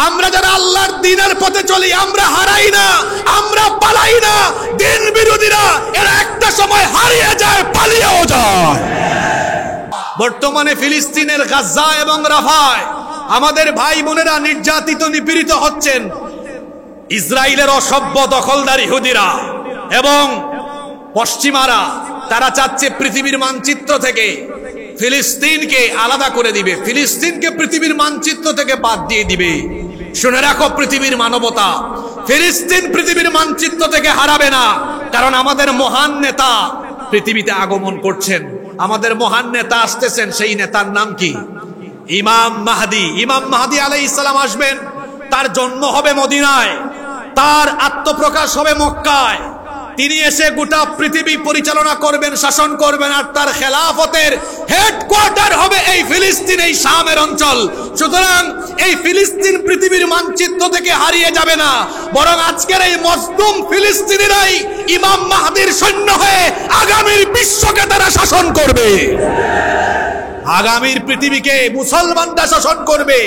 আমরা যারা আল্লাহর দ্বীনের পথে চলি, আমরা হারাই না, আমরা পালাই না। দ্বীন বিরোধীরা এরা একটা সময় হারিয়ে যায়, পালিয়েও যায়। বর্তমানে ফিলিস্তিনের গাজা এবং রাফায় আমাদের ভাই বোনেরা নির্যাতিত নিপীড়িত হচ্ছেন। ইসরায়েলের অসভ্য দখলদার ইহুদিরা এবং পশ্চিমারা তারা চাচ্ছে পৃথিবীর মানচিত্র থেকে ফিলিস্তিনকে আলাদা করে দিবে, ফিলিস্তিনকে পৃথিবীর মানচিত্র থেকে বাদ দিয়ে দিবে। শুনে রাখো পৃথিবীর মানবতা, ফিলিস্তিন পৃথিবীর মানচিত্র থেকে হারাবে না, কারণ আমাদের মহান নেতা পৃথিবীতে আগমন করছেন। আমাদের মহান নেতা আসতেছেন, সেই নেতার নাম কি? ইমাম মাহদি। ইমাম মাহদি আলাইহিস সালাম আসবেন, তার জন্ম হবে মদিনায়, তার আত্মপ্রকাশ হবে মক্কায়। তিনি এসে গোটা পৃথিবী পরিচালনা করবেন, শাসন করবেন, আর তার খেলাফতের হেডকোয়ার্টার হবে এই ফিলিস্তিন, এই শামের অঞ্চল। সুতরাং এই ফিলিস্তিন পৃথিবীর মানচিত্র থেকে হারিয়ে যাবে না, বরং আজকের এই মজলুম ফিলিস্তিনিরাই ইমাম মাহদির সৈন্য হয়ে আগামীর বিশ্বকে তারা শাসন করবে। আগামীর পৃথিবীকে মুসলমানরা শাসন করবে।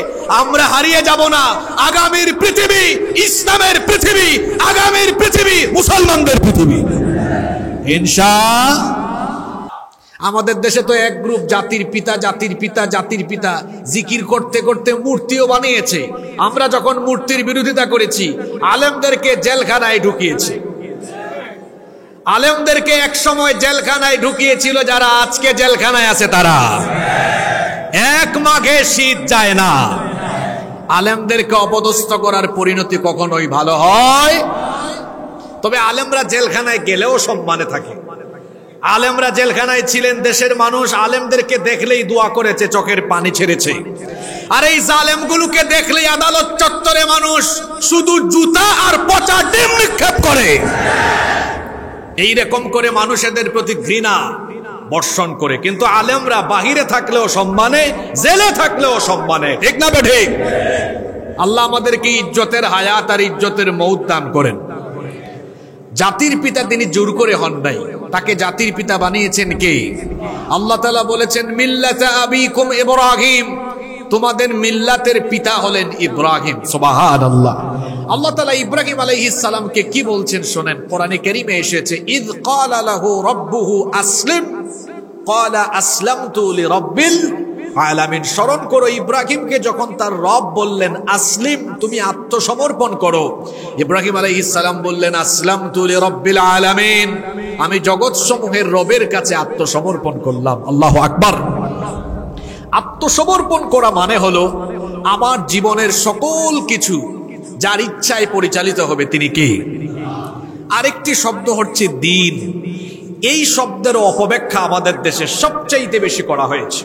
আমরা হারিয়ে যাব না। আগামীর পৃথিবী ইসলামের পৃথিবী, আগামীর পৃথিবী মুসলমানদের পৃথিবী ইনশাআল্লাহ। আমাদের দেশে তো এক গ্রুপ জাতির পিতা জাতির পিতা জাতির পিতা জিকির করতে করতে মূর্তিও বানিয়েছে। আমরা যখন মূর্তির বিরোধিতা করেছি, আলেমদেরকে জেলখানায় ঢুকিয়েছে। আলেমদেরকে এক সময় জেলখানায় ঢুকিয়েছিল যারা আজকে জেলখানায় আছে তারা। এক মাঘে শীত যায় না। আলেমদেরকে অপদস্থ করার পরিণতি কখনোই ভালো হয়। তবে আলেমরা জেলখানায় গেলেও সম্মানে থাকে। আলেমরা জেলখানায় ছিলেন, দেশের মানুষ আলেমদেরকে দেখলেই দোয়া করেছে, চোখের পানি ছেড়েছে। আর এই জালেমগুলোকে দেখলেই আদালত চত্বরে মানুষ শুধু জুতা আর পচা ডিম নিক্ষেপ করে। এইরকম করে মানুষদের প্রতি ঘৃণা বর্ষণ করে। কিন্তু আলেমরা বাহিরে থাকলেও সম্মানে, জেলে থাকলেও সম্মানে। ঠিক না ঠিক? আল্লাহ আমাদেরকে ইজ্জতের হায়াত আর ইজ্জতের মৌত দান করেন। জাতির পিতা তিনি জোর করে হন নাই, তাকে জাতির পিতা বানিয়েছেন কে? আল্লাহ তাআলা বলেছেন মিল্লাতা আবিকুম ইব্রাহিম, তোমাদের মিল্লাতের পিতা হলেন ইব্রাহিম। সুবহানাল্লাহ। আল্লাহ তাআলা ইব্রাহিম আলাইহিস সালামকে কি বলছেন শোনেন, কোরআনে কারীমে এসেছে ইয ক্বালা লাহু রাব্বুহু আসলিম ক্বালা আসলামতু লিরাব্বিল আলামিন। স্মরণ করো ইব্রাহিমকে যখন তার রব বললেন আসলিম, তুমি আত্মসমর্পণ করো। ইব্রাহিম আলাইহিস সালাম বললেন আসলামতু লিরাব্বিল আলামিন, আমি জগৎ সমূহের রবের কাছে আত্মসমর্পণ করলাম। আল্লাহু আকবার। আত্মসমর্পণ করা মানে হলো আমার জীবনের সকল কিছু যার ইচ্ছায় পরিচালিত হবে, তিনি কে? আরেকটি শব্দ হচ্ছে দ্বীন। এই শব্দের অপব্যাখ্যা আমাদের দেশে সবচাইতে বেশি করা হয়েছে।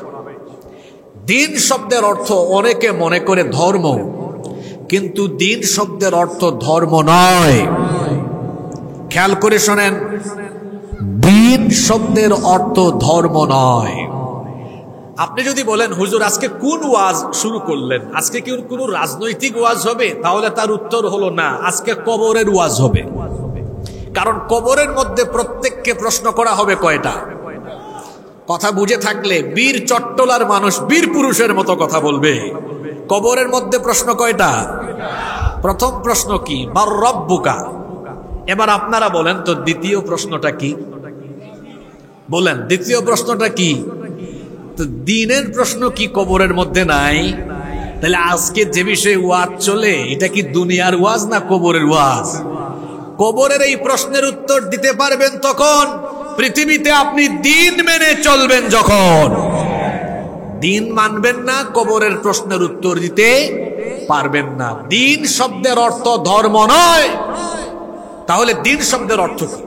দ্বীন শব্দের অর্থ অনেকে মনে করে ধর্ম, কিন্তু দ্বীন শব্দের অর্থ ধর্ম নয়। খেয়াল করে শোনেন, দ্বীন শব্দের অর্থ ধর্ম নয়। আপনি যদি বলেন হুজুর আজকে কোন ওয়াজ শুরু করলেন, আজকে কি কোনো রাজনৈতিক ওয়াজ হবে, তাহলে তার উত্তর হলো না, আজকে কবরের ওয়াজ হবে। কারণ কবরের মধ্যে প্রত্যেককে প্রশ্ন করা হবে কয়টা? কথা বুঝে থাকলে বীর চট্টলার মানুষ বীর পুরুষের মতো কথা বলবে। কবরের মধ্যে প্রশ্ন কয়টা? প্রথম প্রশ্ন কি? বার রব্বুকা। এবার আপনারা বলেন তো দ্বিতীয় প্রশ্নটা কি? বলেন দ্বিতীয় প্রশ্নটা কি? তো দ্বীনের প্রশ্ন কি কবরের মধ্যে নাই? তাহলে আজকে যে বিষয়ে ওয়াজ চলে, এটা কি দুনিয়ার ওয়াজ না কবরের ওয়াজ? কবরের এই প্রশ্নের উত্তর দিতে পারবেন তখন পৃথিবীতে আপনি দ্বীন মেনে চলবেন। যখন দ্বীন মানবেন না, কবরের প্রশ্নের উত্তর দিতে পারবেন না। দ্বীন শব্দের অর্থ ধর্ম নয়। তাহলে দ্বীন শব্দের অর্থ কি?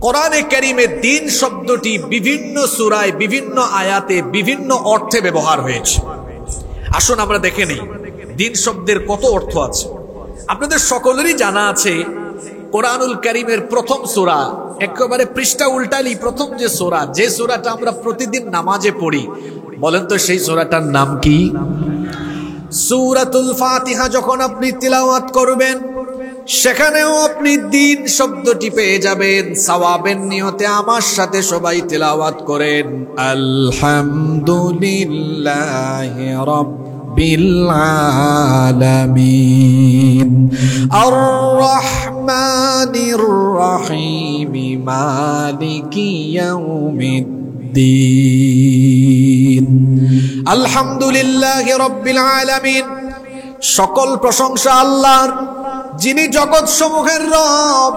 কোরআনে কারীমে দ্বীন শব্দটি বিভিন্ন সূরায় বিভিন্ন আয়াতে বিভিন্ন অর্থে ব্যবহার হয়েছে। আসুন আমরা দেখে নেই দ্বীন শব্দের কত অর্থ আছে। আপনাদের সকলেরই জানা আছে কোরআনুল কারীমের প্রথম সূরা, একেবারে পৃষ্ঠা উল্টালি প্রথম যে সূরা, যে সূরাটা আমরা প্রতিদিন নামাজে পড়ি, বলেন তো সেই সূরাটার নাম কি? সূরাতুল ফাতিহা। যখন আপনি তিলাওয়াত করবেন সেখানেও আপনি দ্বীন শব্দটি পেয়ে যাবেন। সওয়াবের নিয়তে আমার সাথে সবাই তিলাওয়াত করেন আলহামদুলিল্লাহি রাব্বিল রাব্বিল আলামিন আর রাহমানির রহিম মালিকি ইয়াউমিদ্দিন আলহামদুলিল্লাহি রাব্বিল আলামিন। সকল প্রশংসা আল্লাহর, যিনি জগৎ সমূহের রব।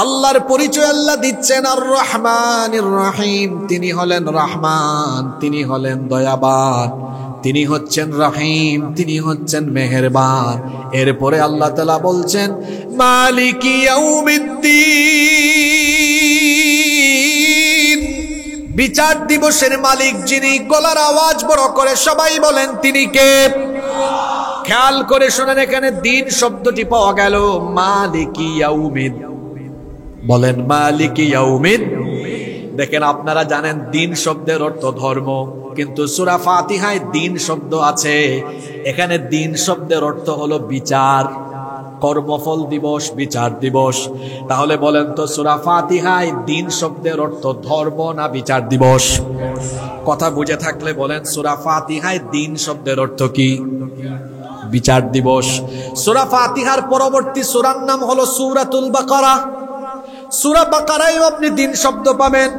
আল্লাহর পরিচয় আল্লাহ দিচ্ছেন আর রহমানির রহিম। তিনি হলেন রহমান, তিনি হলেন দয়াবান, তিনি হচ্ছেন রহিম, তিনি হচ্ছেন মেহেরবান। এরপরে আল্লাহ তাআলা বলছেন মালিকি ইয়াউমিদ্দিন, বিচার দিবসের মালিক যিনি। গলার আওয়াজ বড় করে সবাই বলেন তিনি কে? খেয়াল করে শোনেন, এখানে দিন শব্দটি পাওয়া গেল মালিকি ইয়াউমিদ। বলেন মালিকি ইয়াউমিদ। দেখেন, আপনারা জানেন দিন শব্দের অর্থ ধর্ম, কিন্তু সূরা ফাতিহায় দিন শব্দ আছে। এখানে দিন শব্দের অর্থ হলো বিচার, কর্মফল দিবস, বিচার দিবস। তাহলে বলেন তো সূরা ফাতিহায় দিন শব্দের অর্থ ধর্ম না বিচার দিবস? কথা বুঝে থাকলে বলেন সূরা ফাতিহায় দিন শব্দের অর্থ কি? বিচার দিবস। সূরা ফাতিহার পরবর্তী সূরার নাম হলো সূরাতুল বাকারা। সূরা বাকারায় আপনি দিন শব্দ পাবেন।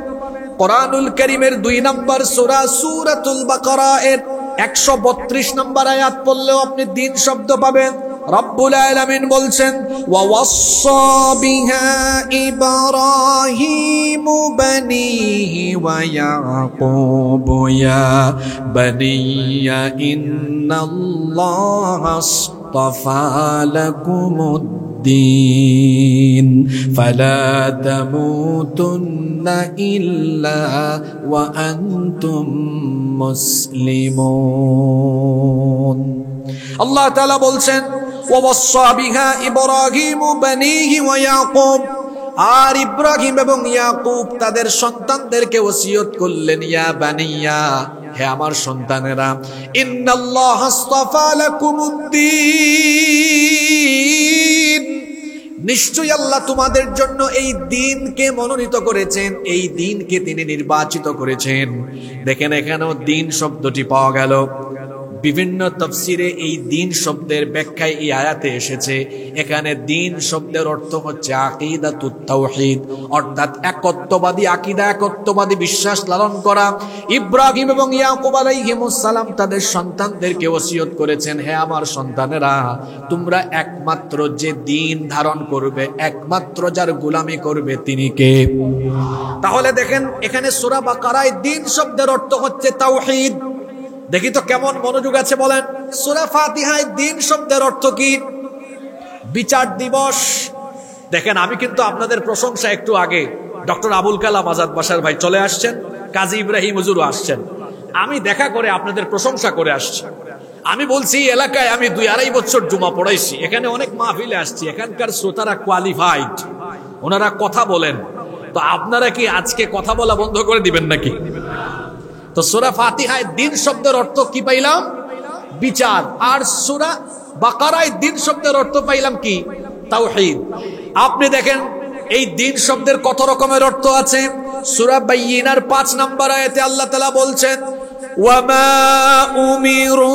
কোরআনুল কারীমের 2 নম্বর সূরা সূরাতুল বাকারা এর 132 নম্বর আয়াত পড়লেও আপনি দিন শব্দ পাবেন। রব্বুল আলামিন বলছেন ওয়া ওয়াসসা বিহা ইব্রাহিমু বানিহি ওয়া ইয়াকুব ইয়া বানিয়া ইন্নাল্লাহা আসতাফা লাকুমুদ্দিন ফালা তামুতুন্না ইল্লা ওয়া আনতুম মুসলিমুন। আল্লাহ তাআলা বলছেন ওয়াসসা বিহা ইব্রাহিমু বানিহি ওয়া ইয়াকুব, আর ইব্রাহিম এবং ইয়াকুব তাদের সন্তানদেরকে ওসিয়ত করলেন ইয়া বানিয়া, হে আমার সন্তানেরা, ইন্নাল্লাহা আসতাফা লাকুমুদ্দিন, নিশ্চয়ই আল্লাহ তোমাদের জন্য এই দিনকে মনোনীত করেছেন, এই দিনকে তিনি নির্বাচিত করেছেন। দেখেন, এখানেও দিন শব্দটি পাওয়া গেল। বিভিন্ন তাফসিরে এই দিন শব্দের ব্যাখ্যায় এই আয়াতে এসেছে। এখানে দিন শব্দের অর্থ হচ্ছে আকীদাতুত তাওহীদ, অর্থাৎ একত্ববাদী আকীদা, একত্ববাদী বিশ্বাস লালন করা। ইব্রাহিম এবং ইয়াকুব আলাইহিমুস সালাম তাদের সন্তানদেরকে ওসিয়ত করেছেন, হে আমার সন্তানেরা, তোমরা একমাত্র যে দিন ধারণ করবে, একমাত্র যার গোলামি করবে তিনি কে? তাহলে দেখেন, এখানে সূরা বাকারায় দিন শব্দের অর্থ হচ্ছে তাওহীদ। দেখি তো কেমন মনোযোগ আছে বলেন। সূরা ফাতিহায় দিন শব্দের অর্থ কি? বিচার দিবস। দেখেন, আমি কিন্তু আপনাদের প্রশংসা একটু আগে ডক্টর আবুল কালাম আজাদ বাশার ভাই চলে আসছেন, কাজী ইব্রাহিম হুজুরও আসছেন। আমি দেখা করে আপনাদের প্রশংসা করে আসছি। আমি বলছি এলাকায় আমি 2-2.5 বছর জুমা পড়াইছি, এখানে অনেক মাহফিলে আসছি, এখানকার শ্রোতারা কোয়ালিফাইড, ওনারা কথা বলেন। তো আপনারা কি আজকে কথা বলা বন্ধ করে দিবেন নাকি? তো সূরা ফাতিহায় দিন শব্দের অর্থ কি পাইলাম? বিচার। আর সূরা বাকারায় দিন শব্দের অর্থ পাইলাম কি? তাওহীদ। আপনি দেখেন এই দিন শব্দের কত রকমের অর্থ আছে। সূরা বাইয়িনার 5 নম্বর আয়াতে আল্লাহ তাআলা বলছেন ওয়ামা উমিরু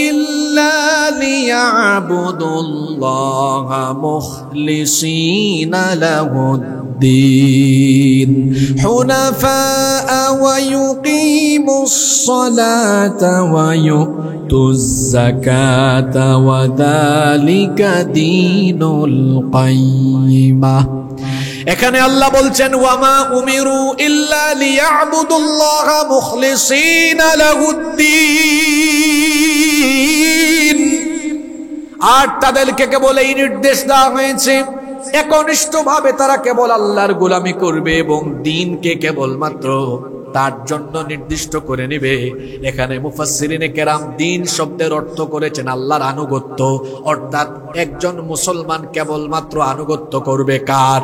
ইল্লা লিয়াবুদুল্লাহা মুখলিসিনা লাহুদ্দিন হুনাফা ওয়া ইউকিমুস সালাতা ওয়া ইউতুজ যাকাতা ওয়া যালিকা দীনুল কাইয়্যিমাহ। এখানে আল্লাহ বলছেন ওয়ামা উমিরু ইল্লা লিয়াবুদুল্লাহা মুখলিসিনা লাহুদ্দিন, আর তাদেরকে কেবল এই নির্দেশ দেওয়া হয়েছে একনিষ্ঠভাবে তারা কেবল আল্লাহর গোলামি করবে এবং দ্বীনকে কেবলমাত্র তার জন্য নির্দিষ্ট করে নেবে। এখানে মুফাসসিরিনে কেরাম দ্বীন শব্দের অর্থ করেছেন আল্লাহর আনুগত্য, অর্থাৎ একজন মুসলমান কেবলমাত্র আনুগত্য করবে কার?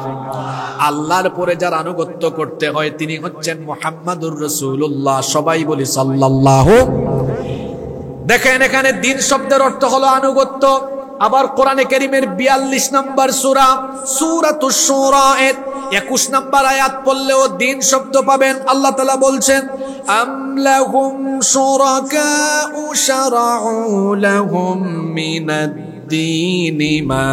আল্লাহর পরে যার আনুগত্য করতে হয় তিনি হচ্ছেন মুহাম্মাদুর রাসূলুল্লাহ। সবাই বলি সাল্লাল্লাহু। দেখেন, এখানে দ্বীন শব্দের অর্থ হলো আনুগত্য। আবার কোরআনে কারীমের 42 নম্বর সূরা সূরাতুশ শুরা এর 21 নম্বর আয়াত পড়লেও দ্বীন শব্দ পাবেন। আল্লাহ তাআলা বলছেন আম লাহুম শুরাকাউ শারাউ লাহুম মিনাদ-দীনি মা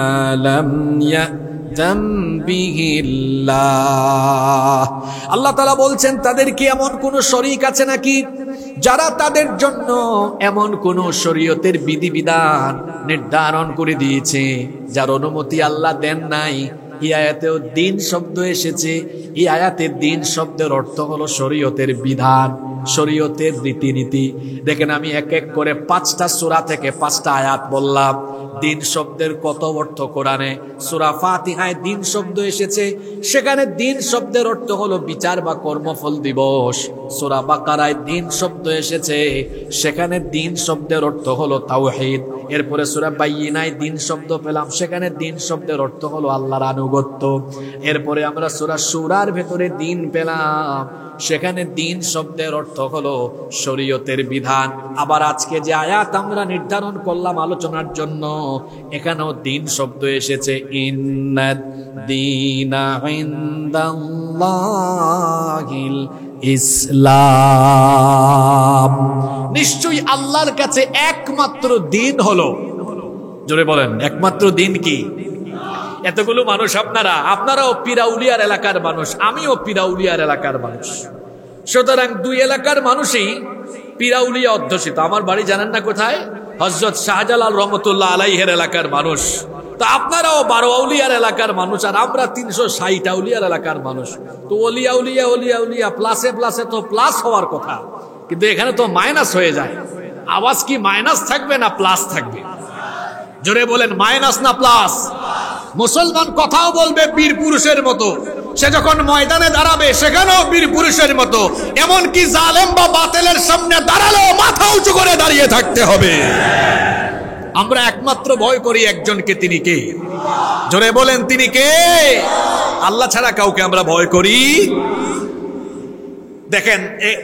লাম ইয়া'যাম বিহিল্লাহ। আল্লাহ তাআলা বলছেন তাদের কি এমন কোন শরীক আছে নাকি যারা তাদের জন্য এমন কোন শরীয়তের বিধিবিধান নির্ধারণ করে দিয়েছে যার অনুমতি আল্লাহ দেন নাই। এই আয়াতেও দিন শব্দ এসেছে। এই আয়াতের দিন শব্দের অর্থ হলো শরীয়তের বিধান, শরীয়তের রীতিনীতি। দেখেন আমি এক এক করে 5টা সূরা থেকে 5টা আয়াত বললাম। দিন শব্দের কত অর্থ কোরআনে। সূরা ফাতিহায় দিন শব্দ এসেছে, সেখানে দিন শব্দের অর্থ হলো বিচার বা কর্মফল দিবস। সূরা বাকারায় দিন শব্দ এসেছে, সেখানে দিন শব্দের অর্থ হলো তাওহীদ। এরপরে সূরা বাইয়িনায় দিন শব্দ পেলাম, সেখানে দিন শব্দের অর্থ হলো আল্লাহর আনুগত্য। এরপরে আমরা সূরা শুরার ভেতরে দিন পেলাম, সেখানে দিন শব্দের অর্থ হলো শরীয়তের বিধান। আবার আজকে যে আয়াত আমরা নির্ধারণ করলাম আলোচনার জন্য, এখানেও দিন শব্দ এসেছে। ইন্নাদ দীনা ইনদাল্লাহিল ইসলাম। নিশ্চয়ই আল্লাহর কাছে একমাত্র দিন হলো, জোরে বলেন একমাত্র দিন কি? এতগুলো মানুষ আপনারাও পিরাউলিয়ার এলাকার মানুষ, আমিও পিরাউলিয়ার এলাকার মানুষ। সুতরাং দুই এলাকার মানুষই পিরাউলিয়া অধ্যুষিত। আমার বাড়ি জানেন না কোথায়? হযরত শাহজালাল রহমতুল্লাহ আলাইহির এলাকার মানুষ। তো আপনারাও 12 আউলিয়ার এলাকার মানুষ, আর আমরা 360 আউলিয়ার এলাকার মানুষ। তো ওলিয়া উলিয়া ওলিয়া উলিয়া প্লাসে প্লাসে তো প্লাস হওয়ার কথা, কিন্তু এখানে তো মাইনাস হয়ে যায়। আওয়াজ কি মাইনাস থাকবে না প্লাস থাকবে? জোরে বলেন, মাইনাস না প্লাস? মুসলমান কথাও বলবে বীর পুরুষের মতো, সে যখন ময়দানে দাঁড়াবে সেখানেও বীর পুরুষের মতো। এমনকি জালেম বা বাতিলের সামনে দাঁড়ালেও মাথা উঁচু করে দাঁড়িয়ে থাকতে হবে। আমরা একমাত্র ভয় করি একজনকে, তিনি কে? জোরে বলেন, তিনি কে? আল্লাহ ছাড়া কাউকে আমরা ভয় করি। দেখেন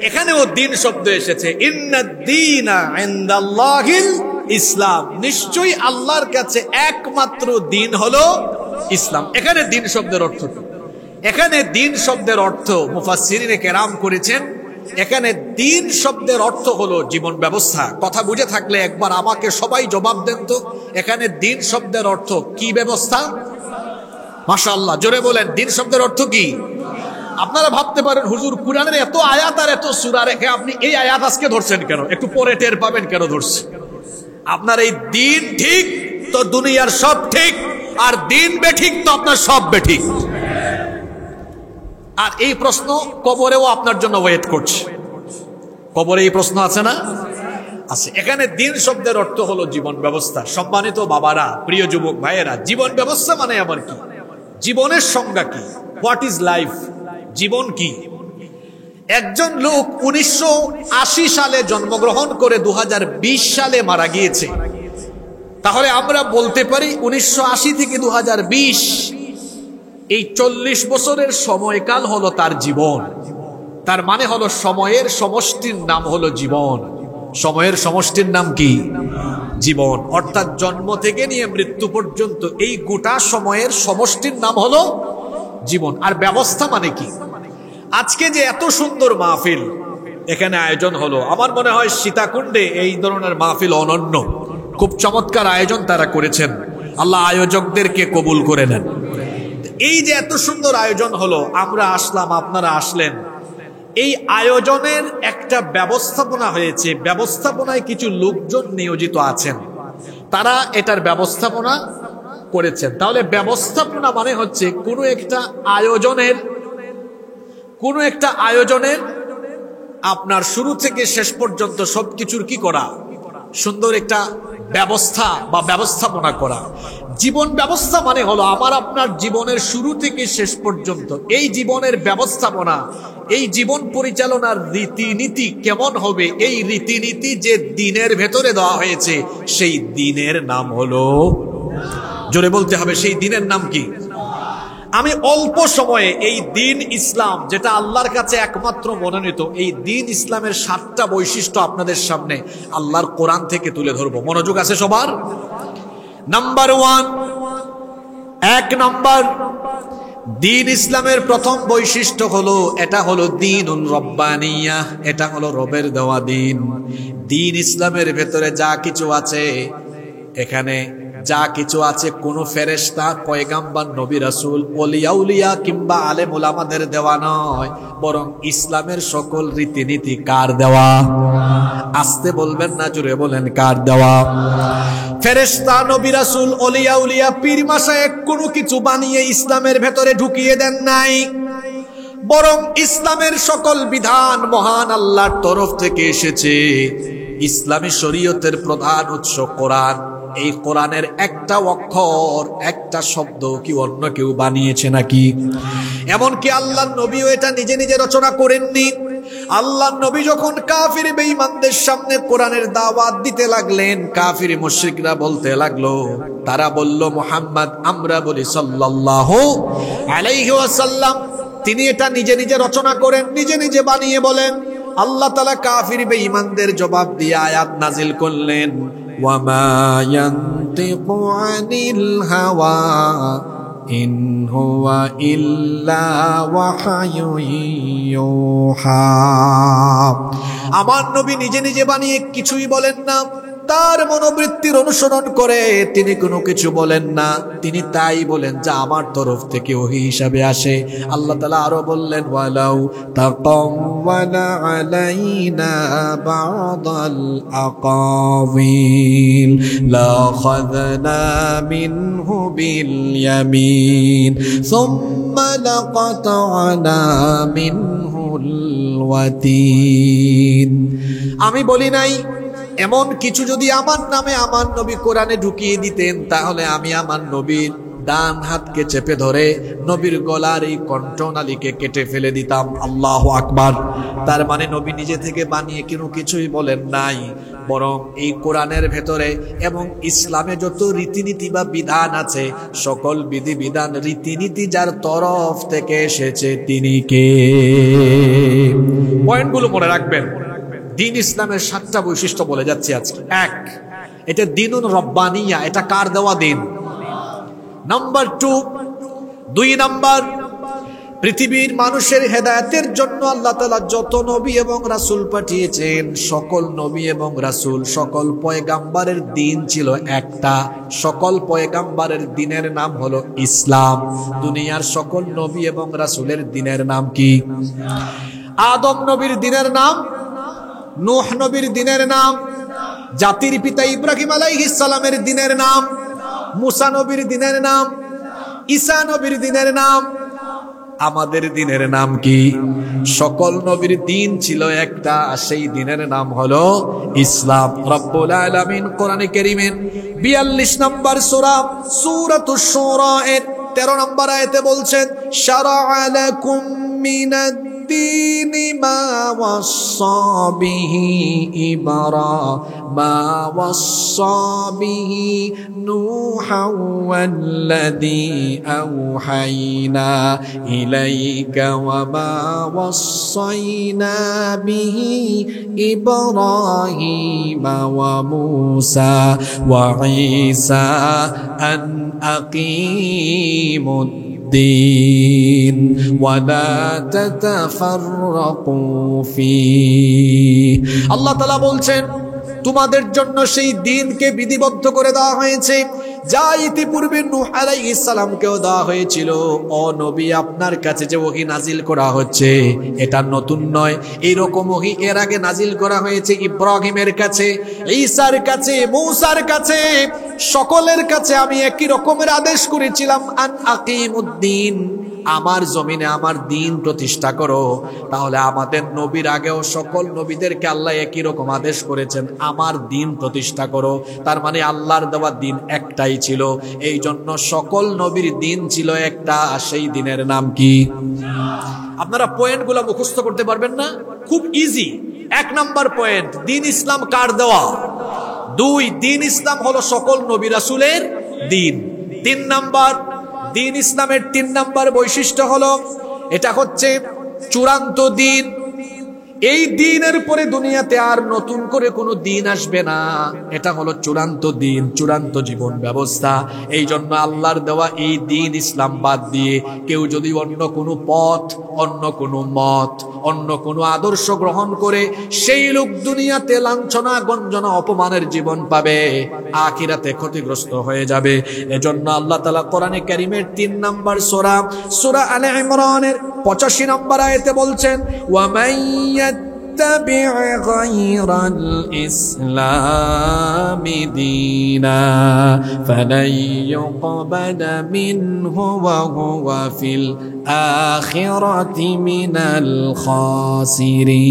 এখানেও দিন শব্দ এসেছে। ইন্নাদ-দীনা ইনদাল্লাহিল ইসলাম। নিশ্চয়ই আল্লাহর কাছে একমাত্র দিন হলো ইসলাম। এখানে দিন শব্দের অর্থ কি? এখানে দিন শব্দের অর্থ মুফাসসিরিনে কেরাম করেছেন, এখানে দিন শব্দের অর্থ হলো জীবন ব্যবস্থা। কথা বুঝে থাকলে একবার আমাকে সবাই জবাব দেন তো, এখানে দিন শব্দের অর্থ কি ব্যবস্থা? মাশাআল্লাহ, জোরে বলেন, দিন শব্দের অর্থ কি? আপনারা ভাবতে পারেন হুজুর কুরআনের এত আয়াত আর এত সূরা রেখে আপনি এই আয়াত আজকে ধরছেন কেন? একটু পরে টের পাবেন কেন ধরছে। আপনার এই দিন ঠিক তো দুনিয়ার সব ঠিক, আর দিন বেঠিক তো আপনার সব বেঠিক। আর এই প্রশ্ন কবরেও আপনার জন্য ওয়েট করছে। কবরে এই প্রশ্ন আছে না? আছে। এখানে দিন শব্দের অর্থ হলো জীবন ব্যবস্থা। সম্মানিত বাবারা, প্রিয় যুবক ভাইয়েরা, জীবন ব্যবস্থা মানে আবার কি? জীবনের সংজ্ঞা কি? What is life? জীবন কি? একজন লোক 1980 সালে জন্মগ্রহণ করে 2020 সালে মারা গিয়েছে। তাহলে আমরা বলতে পারি 1980 থেকে 2020 এই 40 বছরের সময়কাল হলো তার জীবন। তার মানে হলো সময়ের সমষ্টির নাম হলো জীবন। সময়ের সমষ্টির নাম কি? জীবন। অর্থাৎ জন্ম থেকে নিয়ে মৃত্যু পর্যন্ত এই গোটা সময়ের সমষ্টির নাম হলো জীবন। আর ব্যবস্থা মানে কি? আজকে যে এত সুন্দর মাহফিল এখানে আয়োজন হলো, আমার মনে হয় সীতাকুণ্ডে এই ধরনের মাহফিল অনন্য। খুব চমৎকার আয়োজন তারা করেছেন, আল্লাহ আয়োজকদেরকে কবুল করে নেন। এই যে এত সুন্দর আয়োজন হলো, আমরা আসলাম, আপনারা আসলেন, এই আয়োজনের একটা ব্যবস্থাপনা হয়েছে। ব্যবস্থাপনায় কিছু লোকজন নিয়োজিত আছেন, তারা এটার ব্যবস্থাপনা করেছেন। তাহলে ব্যবস্থাপনা মানে হচ্ছে কোনো একটা আয়োজনের আপনার শুরু থেকে শেষ পর্যন্ত সবকিছুর কি করা? সুন্দর একটা ব্যবস্থা বা ব্যবস্থাপনা করা। জীবন ব্যবস্থা মানে হলো আমার আপনার জীবনের শুরু থেকে শেষ পর্যন্ত এই জীবনের ব্যবস্থাপনা, এই জীবন পরিচালনার রীতিনীতি কেমন হবে, এই রীতিনীতি যে দিনের ভেতরে দেওয়া হয়েছে সেই দিনের নাম হলো, জোরে বলতে হবে, সেই দিনের নাম কি? আমি অল্প সময়ে এই দিন ইসলাম, যেটা আল্লাহর কাছে একমাত্র মনোনীত, এই দিন ইসলামের 7টা বৈশিষ্ট্য আপনাদের সামনে আল্লাহর কোরআন থেকে তুলে ধরবো। মনোযোগ আছে সবার? নাম্বার 1, 1 নম্বর, দিন ইসলামের প্রথম বৈশিষ্ট্য হলো এটা হলো দীনুন রব্বানিয়া, এটা হলো রবের দেওয়া দিন। দিন ইসলামের ভেতরে যা কিছু আছে, এখানে যা কিছু আছে কোন ফেরেশতা, পয়গাম্বর, নবী, রাসূল, ওলিয়া উলিয়া কিংবা আলেম ওলামাদের দেওয়া নয়, বরং ইসলামের সকল রীতিনীতি কার দেওয়া? আস্তে বলবেন না, জোরে বলেন, কার দেওয়া? ফেরেশতা, নবী, রাসূল, ওলিয়া উলিয়া, পীর মাশায়েখ কোনো কিছু বানিয়ে ইসলামের ভেতরে ঢুকিয়ে দেন নাই, বরং ইসলামের সকল বিধান মহান আল্লাহর তরফ থেকে এসেছে। ইসলামী শরীয়তের প্রধান উৎস কোরআন। এই কোরআনের একটা অক্ষর, একটা শব্দ কি অন্য কেউ বানিয়েছে নাকি? এমনকি আল্লাহর নবীও এটা নিজে নিজে রচনা করেননি। আল্লাহর নবী যখন কাফির বেঈমানদের সামনে কোরআনের দাওয়াত দিতে লাগলেন, কাফির মুশরিকরা বলতে লাগলো, তারা বলল মুহাম্মদ, আমরা বলি সাল্লাল্লাহু আলাইহি ওয়াসাল্লাম। তিনি এটা নিজে নিজে রচনা করেন, নিজে নিজে বানিয়ে বলেন। আল্লাহ তাআলা কাফির বেঈমানদের জবাব দিয়ে আয়াত নাজিল করলেন, ওয়ামা ইয়ানতিকু আনিল হাওয়া ইন হুয়া ইল্লা ওয়াহয়ুন ইউহা। আমার নবী নিজে নিজে বানিয়ে কিছুই বলেন না, তার মনোবৃত্তির অনুসরণ করে তিনি কোনো কিছু বলেন না, তিনি তাই বলেন যা আমার তরফ থেকে ওহী হিসাবে আসে। আল্লাহ তাআলা আরো বললেন, ওয়ালাউ তাকাওয়ালা আলাইনা বা'দাল আকাওয়িল লাখাযনা মিনহু বিল ইয়ামিন সুম্মা লাকাতা'না মিনহুল ওয়াতিন। আমি বলি নাই, এমন কিছু যদি আমার নামে আমার নবী কোরআনে ঢুকিয়ে দিতেন, তাহলে আমি আমার নবীর ডান হাতকে চেপে ধরে নবীর গলার এই কণ্ঠনালীকে কেটে ফেলে দিতাম। আল্লাহু আকবার। তার মানে নবী নিজে থেকে বানিয়ে কোনো কিছুই বলেন নাই, বরং এই কোরআনের ভেতরে এবং ইসলামে যত রীতিনীতি বা বিধান আছে, সকল বিধি বিধান রীতিনীতি যার তরফ থেকে এসেছে তিনি কে? পয়েন্টগুলো মনে রাখবেন। দিন ইসলামের 7টা বৈশিষ্ট্য বলে যাচ্ছি আজকে। 1, এটা দিনুন রব্বানিয়া, এটা কার দেওয়া দিন? নাম্বার 2 নাম্বার, পৃথিবীর মানুষের হেদায়েতের জন্য আল্লাহ তাআলা যত নবী এবং রাসূল পাঠিয়েছেন, সকল নবী এবং রাসূল, সকল পয়গাম্বরের দিন ছিল একটা। সকল পয়গাম্বরের দিনের নাম হলো ইসলাম। দুনিয়ার সকল নবী এবং রাসূলের দিনের নাম কি? আদম নবীর দিনের নাম, নূহ নবীর দিনের নাম, জাতির পিতা ইব্রাহিম আলাইহিস সালামের দিনের নাম, মুসা নবীর দিনের নাম, ঈসা নবীর দিনের নাম। আমাদের দিনের নাম কি? সকল নবীর দিন ছিল একটা, সেই দিনের নাম হলো ইসলাম। রব্বুল আলামিন কোরআনে কারীমের 42 নম্বর সূরা সূরাতুশ শুরা এর 13 নম্বর আয়াতে বলছেন, শারা'a লাকুম মিনাদ الدين ما وصى به نوحا والذي أوحينا إليك وما وصينا به إبراهيم وموسى وعيسى أن أقيموا الدين ولا تتفرقوا فيه। আল্লাহ তাআলা বলছেন, তোমাদের জন্য সেই দিনকে বিধিবদ্ধ করে দেওয়া হয়েছে যা ইতিপূর্বে নূহ আলাইহিস সালামকেও দেওয়া হয়েছিল। ও নবী, আপনার কাছে যে ওহী নাজিল করা হচ্ছে এটা নতুন নয়, এইরকম ওহী এর আগে নাজিল করা হয়েছে ইব্রাহিমের কাছে, ঈসার কাছে, মূসার কাছে, সকলের কাছে আমি একই রকমের আদেশ করেছিলাম, আন আকিমুদ্দিন, আমার জমিনে আমার দিন প্রতিষ্ঠা করো। তাহলে আমাদের নবীর আগেও সকল নবীদেরকে আল্লাহ একই রকম আদেশ করেছেন, আমার দিন প্রতিষ্ঠা করো। তার মানে আল্লাহর দেওয়া দিন একটাই ছিল, এই জন্য সকল নবীর দিন ছিল একটা। সেই দিনের নাম কি? আপনারা পয়েন্টগুলো মুখস্থ করতে পারবেন না? খুব ইজি। 1 নাম্বার পয়েন্ট, দিন ইসলাম কার দেওয়া? 2, দিন ইসলাম হলো সকল নবী রাসূলের দিন। 3 নাম্বার, দিন ইসলামের 3 নাম্বার বৈশিষ্ট্য হলো এটা হচ্ছে চূড়ান্ত দিন। এই দিনের পরে দুনিয়াতে আর নতুন করে কোনো দিন আসবে না। এটা হলো চূড়ান্ত দিন, চূড়ান্ত জীবন ব্যবস্থা। এই জন্য আল্লাহর দেওয়া এই দিন ইসলাম বাদ দিয়ে কেউ যদি অন্য কোনো পথ, অন্য কোনো মত, অন্য কোনো আদর্শ গ্রহণ করে, সেই লোক দুনিয়াতে লাঞ্ছনা, গঞ্জনা, অপমানের জীবন পাবে, আখিরাতে ক্ষতিগ্রস্ত হয়ে যাবে। এজন্য আল্লাহ তাআলা কোরআনে কারীমের 3 নম্বর সূরা, সূরা আলে ইমরানের 85 নম্বর আয়াতে বলছেন, ওয়া মান ইয়াত্তাবি' গায়রাল ইসলামি দীনা ফালান ইউকবালা মিনহু ওয়া হুয়া ফিল আখিরাতি মিনাল খাসিরিন।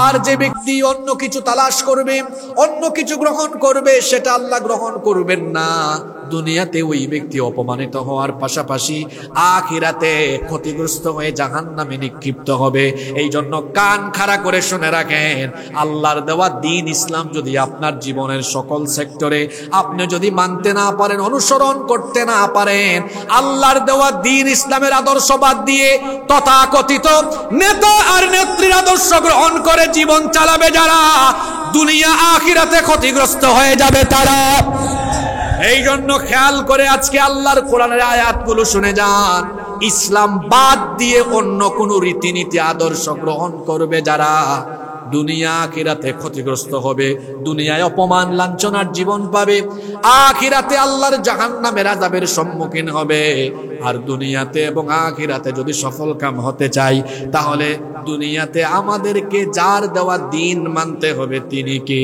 আর যে ব্যক্তি অন্য কিছু তালাশ করবে, অন্য কিছু গ্রহণ করবে, সেটা আল্লাহ গ্রহণ করবেন না। দুনিয়াতে ওই ব্যক্তি অপমানিত হওয়ার পাশাপাশি আখিরাতে ক্ষতিগ্রস্ত হয়ে জাহান্নামে নিক্ষিপ্ত হবে। এই জন্য কান খাড়া করে শুনে রাখেন, আল্লাহর দেওয়া দ্বীন ইসলাম যদি আপনার জীবনের সকল সেক্টরে আপনি যদি মানতে না পারেন, অনুসরণ করতে না পারেন, আল্লাহর দেওয়া দ্বীন ইসলামের আদর্শ বাদ দিয়ে তথাকথিত নেতা আর নেত্রীর আদর্শ গ্রহণ করে জীবন চালাবে যারা, দুনিয়া আখিরাতে ক্ষতিগ্রস্ত হয়ে যাবে তারা। এই জন্য খেয়াল করে আজকে আল্লাহর কোরআনের আয়াতগুলো শুনে যান। ইসলাম বাদ দিয়ে অন্য কোন রীতিনীতি আদর্শ গ্রহণ করবে যারা, দুনিয়া আখিরাতে ক্ষতিগ্রস্ত হবে। দুনিয়ায় অপমান লাঞ্ছনার জীবন পাবে, আখিরাতে আল্লাহর জাহান্নামের আযাবের সম্মুখীন হবে। আর দুনিয়াতে এবং আখিরাতে যদি সফল কাম হতে চাই, তাহলে দুনিয়াতে আমাদেরকে যার দেওয়া দ্বীন মানতে হবে, তিনি কে?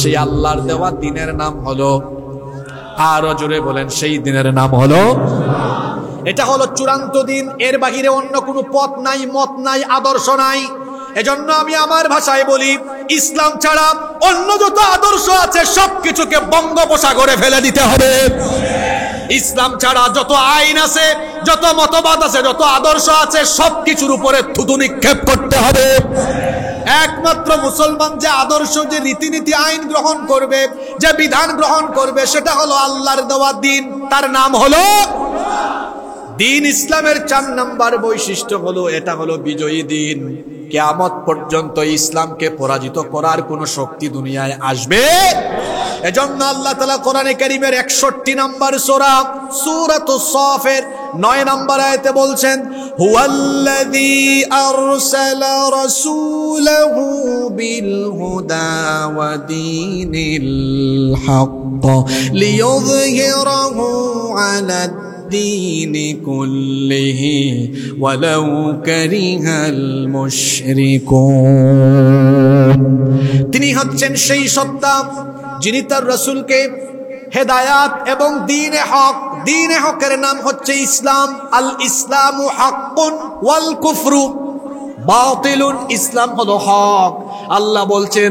সেই আল্লাহর দেওয়া দ্বীনের নাম হলো, আরো জোরে বলেন, সেই দ্বীনের নাম হলো, এটা হলো চূড়ান্ত দ্বীন। এর বাহিরে অন্য কোনো পথ নাই, মত নাই, আদর্শ নাই। এজন্য আমি আমার ভাষায় বলি, ইসলাম ছাড়া অন্য যত আদর্শ আছে সবকিছুকে বঙ্গোপসাগরে ফেলে দিতে হবে। ইসলাম ছাড়া যত আইন আছে, যত মতবাদ আছে, যত আদর্শ আছে, সবকিছুর উপরে থুতু নিক্ষেপ করতে হবে। একমাত্র মুসলমান যে আদর্শ, যে রীতিনীতি, আইন গ্রহণ করবে, যে বিধান গ্রহণ করবে, সেটা হলো আল্লাহর দেওয়া দ্বীন। তার নাম হলো দ্বীন। ইসলামের 4 নম্বর বৈশিষ্ট্য হলো, এটা হলো বিজয়ী দ্বীন। কিয়ামত পর্যন্ত ইসলামকে পরাজিত করার কোন শক্তি দুনিয়ায় আসবে। এজন্য আল্লাহ তাআলা কোরআনে কারীমের 61 নম্বর সূরা, সূরাতুস সাফের 9 নম্বর আয়াতে বলছেন, হুয়াল্লাযী আরসালা রাসূলাহু বিল হুদা ওয়া দীনিল হক লিইয়ুযহিরাহু আলা الدين كله ولو كره المشركون। তিনি হচ্ছেন সেই সত্তা যিনি তার রাসূলকে হেদায়াত এবং দ্বীনে হক, দ্বীনে হকের নাম হচ্ছে ইসলাম। আল ইসলামু হাক্কুন ওয়াল কুফরু বাতিলুন। ইসলাম হলো হক। আল্লাহ বলছেন